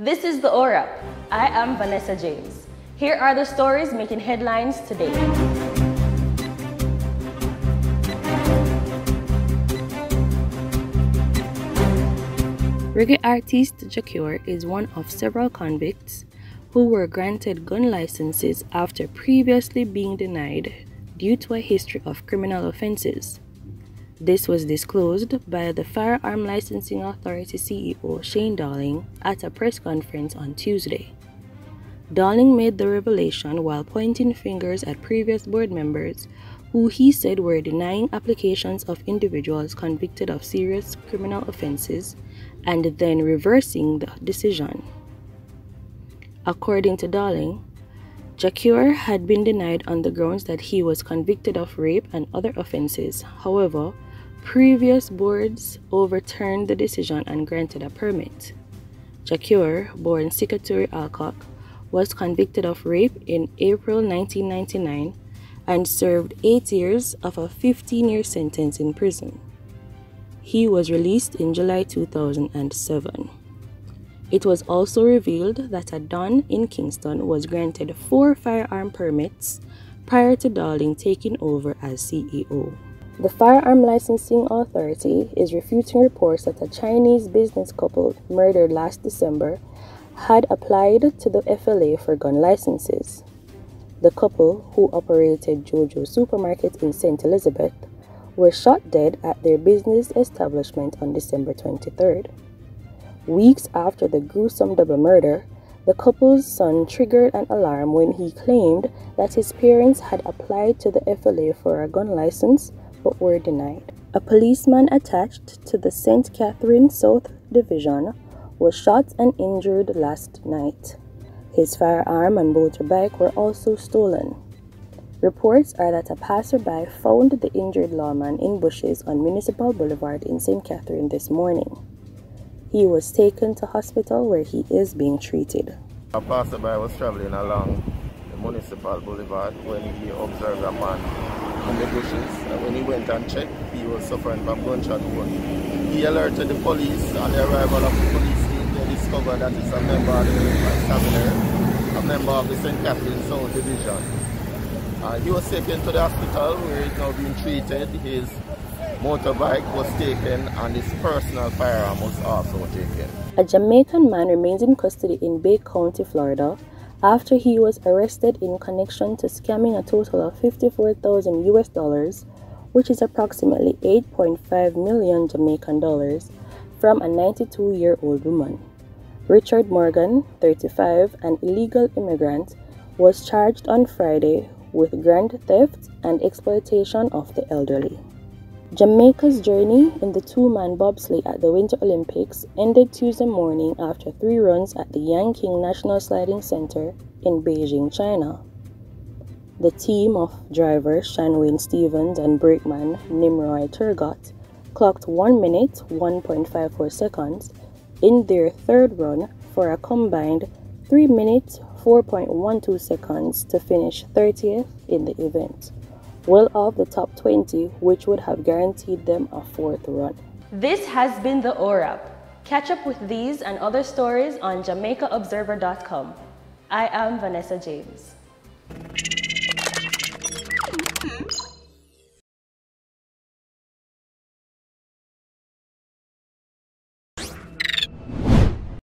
This is the ORAP. I am Vanessa James. Here are the stories making headlines today. Reggae artist Jah Cure is one of several convicts who were granted gun licenses after previously being denied due to a history of criminal offenses. This was disclosed by the Firearm Licensing Authority CEO Shane Darling at a press conference on Tuesday. Darling made the revelation while pointing fingers at previous board members who he said were denying applications of individuals convicted of serious criminal offenses and then reversing the decision. According to Darling, Jah Cure had been denied on the grounds that he was convicted of rape and other offenses. However, previous boards overturned the decision and granted a permit. Jah Cure, born Sikaturi Alcock, was convicted of rape in April 1999 and served 8 years of a 15-year sentence in prison. He was released in July 2007. It was also revealed that a Don in Kingston was granted 4 firearm permits prior to Darling taking over as CEO. The Firearm Licensing Authority is refuting reports that a Chinese business couple murdered last December had applied to the FLA for gun licenses. The couple, who operated Jojo Supermarket in St. Elizabeth, were shot dead at their business establishment on December 23rd. Weeks after the gruesome double murder, the couple's son triggered an alarm when he claimed that his parents had applied to the FLA for a gun license but were denied. A policeman attached to the St. Catherine South Division was shot and injured last night. His firearm and motorbike were also stolen. Reports are that a passerby found the injured lawman in bushes on Municipal Boulevard in St. Catherine this morning. He was taken to hospital where he is being treated. A passerby was traveling along the Municipal Boulevard when he observed a man in the bushes. And when he went and checked, he was suffering from gunshot wound. He alerted the police. On the arrival of the police team, they discovered that it's a member of the examiner, a member of the St. Catherine South Division. He was taken to the hospital where he's now being treated. His motorbike was taken and his personal firearm was also taken. A Jamaican man remains in custody in Bay County, Florida, after he was arrested in connection to scamming a total of $54,000 US, which is approximately 8.5 million Jamaican dollars, from a 92-year-old woman. Richard Morgan, 35, an illegal immigrant, was charged on Friday with grand theft and exploitation of the elderly. Jamaica's journey in the 2-man bobsleigh at the Winter Olympics ended Tuesday morning after 3 runs at the Yanqing National Sliding Center in Beijing, China. The team of drivers Shanwayne Stevens and brakeman Nimroy Turgot clocked 1 minute 1.54 seconds in their 3rd run for a combined 3 minutes 4.12 seconds to finish 30th in the event, well off the top 20, which would have guaranteed them a 4th run. This has been the ORAP. Catch up with these and other stories on JamaicaObserver.com. I am Vanessa James.